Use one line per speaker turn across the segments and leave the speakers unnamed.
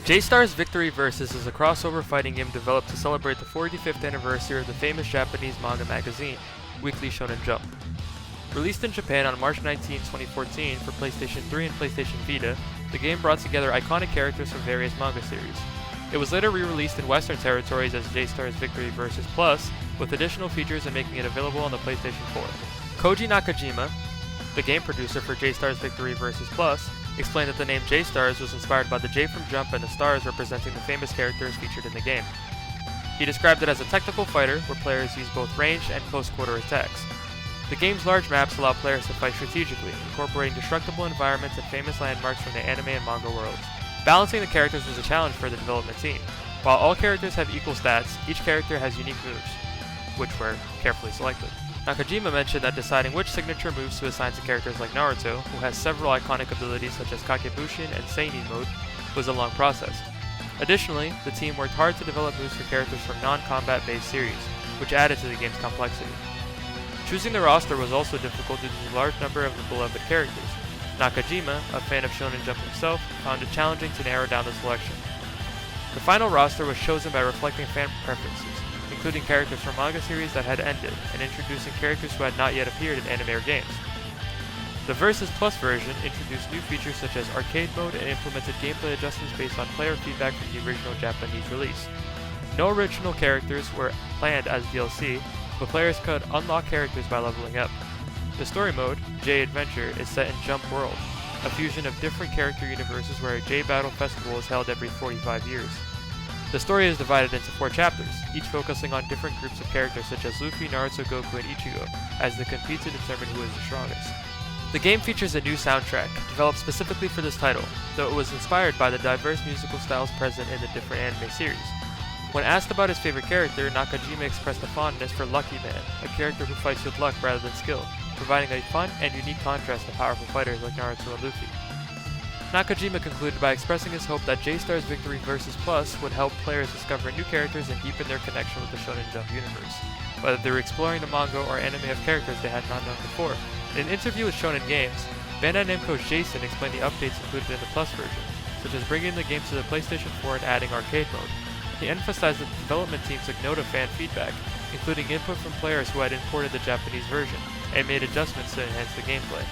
J-Stars Victory Versus is a crossover fighting game developed to celebrate the 45th anniversary of the famous Japanese manga magazine, Weekly Shonen Jump. Released in Japan on March 19, 2014 for PlayStation 3 and PlayStation Vita, the game brought together iconic characters from various manga series. It was later re-released in Western territories as J-Stars Victory Versus Plus, with additional features and making it available on the PlayStation 4. Koji Nakajima, the game producer for J-Stars Victory Versus Plus, explained that the name J-Stars was inspired by the J from Jump and the stars representing the famous characters featured in the game. He described it as a technical fighter where players use both ranged and close-quarter attacks. The game's large maps allow players to fight strategically, incorporating destructible environments and famous landmarks from the anime and manga worlds. Balancing the characters was a challenge for the development team. While all characters have equal stats, each character has unique moves, which were carefully selected. Nakajima mentioned that deciding which signature moves to assign to characters like Naruto, who has several iconic abilities such as Kakebushin and Seinin mode, was a long process. Additionally, the team worked hard to develop moves for characters from non-combat based series, which added to the game's complexity. Choosing the roster was also difficult due to the large number of the beloved characters. Nakajima, a fan of Shonen Jump himself, found it challenging to narrow down the selection. The final roster was chosen by reflecting fan preferences, including characters from manga series that had ended, and introducing characters who had not yet appeared in anime or games. The Versus Plus version introduced new features such as arcade mode and implemented gameplay adjustments based on player feedback from the original Japanese release. No original characters were planned as DLC, but players could unlock characters by leveling up. The story mode, J Adventure, is set in Jump World, a fusion of different character universes where a J Battle Festival is held every 45 years. The story is divided into 4 chapters, each focusing on different groups of characters such as Luffy, Naruto, Goku, and Ichigo, as they compete to determine who is the strongest. The game features a new soundtrack, developed specifically for this title, though it was inspired by the diverse musical styles present in the different anime series. When asked about his favorite character, Nakajima expressed a fondness for Lucky Man, a character who fights with luck rather than skill, providing a fun and unique contrast to powerful fighters like Naruto and Luffy. Nakajima concluded by expressing his hope that J-Stars Victory Versus Plus would help players discover new characters and deepen their connection with the Shonen Jump universe, whether they were exploring the manga or anime of characters they had not known before. In an interview with Shonen Games, Bandai Namco's Jason explained the updates included in the Plus version, such as bringing the game to the PlayStation 4 and adding arcade mode. He emphasized that the development team took note of fan feedback, including input from players who had imported the Japanese version, and made adjustments to enhance the gameplay.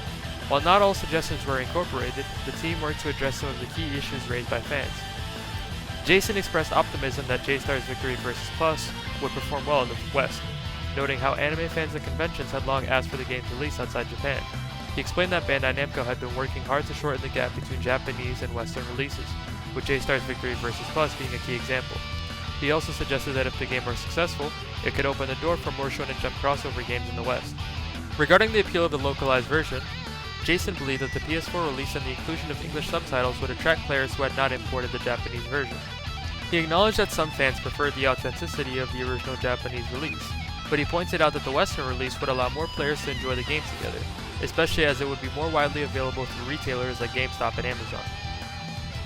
While not all suggestions were incorporated, the team worked to address some of the key issues raised by fans. Jason expressed optimism that J-Stars Victory Versus Plus would perform well in the West, noting how anime fans and conventions had long asked for the game's release outside Japan. He explained that Bandai Namco had been working hard to shorten the gap between Japanese and Western releases, with J-Stars Victory Versus Plus being a key example. He also suggested that if the game were successful, it could open the door for more Shonen Jump crossover games in the West. Regarding the appeal of the localized version, Jason believed that the PS4 release and the inclusion of English subtitles would attract players who had not imported the Japanese version. He acknowledged that some fans preferred the authenticity of the original Japanese release, but he pointed out that the Western release would allow more players to enjoy the game together, especially as it would be more widely available through retailers like GameStop and Amazon.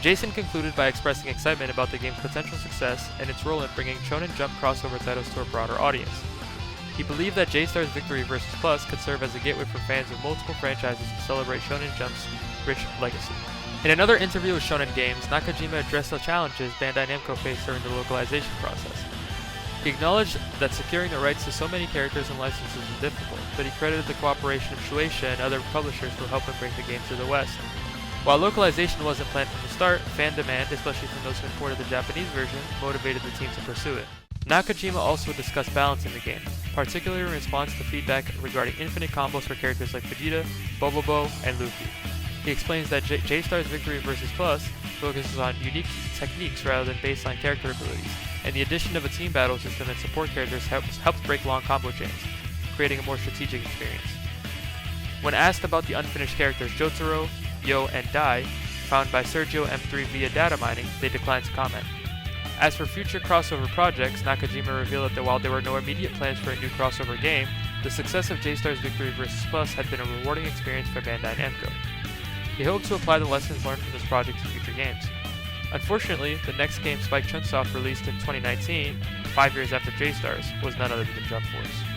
Jason concluded by expressing excitement about the game's potential success and its role in bringing Shonen Jump crossover titles to a broader audience. He believed that J-Stars Victory Versus Plus could serve as a gateway for fans of multiple franchises to celebrate Shonen Jump's rich legacy. In another interview with Shonen Games, Nakajima addressed the challenges Bandai Namco faced during the localization process. He acknowledged that securing the rights to so many characters and licenses was difficult, but he credited the cooperation of Shueisha and other publishers for helping bring the game to the West. While localization wasn't planned from the start, fan demand, especially from those who imported the Japanese version, motivated the team to pursue it. Nakajima also discussed balancing the game, particularly in response to feedback regarding infinite combos for characters like Vegeta, Bobobo, and Luffy. He explains that J-Stars Victory Versus Plus focuses on unique techniques rather than baseline character abilities, and the addition of a team battle system and support characters helps break long combo chains, creating a more strategic experience. When asked about the unfinished characters Jotaro, Yo, and Dai, found by Sergio M3 via data mining, they declined to comment. As for future crossover projects, Nakajima revealed that while there were no immediate plans for a new crossover game, the success of J-Stars Victory Versus Plus had been a rewarding experience for Bandai Namco. He hoped to apply the lessons learned from this project to future games. Unfortunately, the next game Spike Chunsoft released in 2019, 5 years after J-Stars, was none other than Jump Force.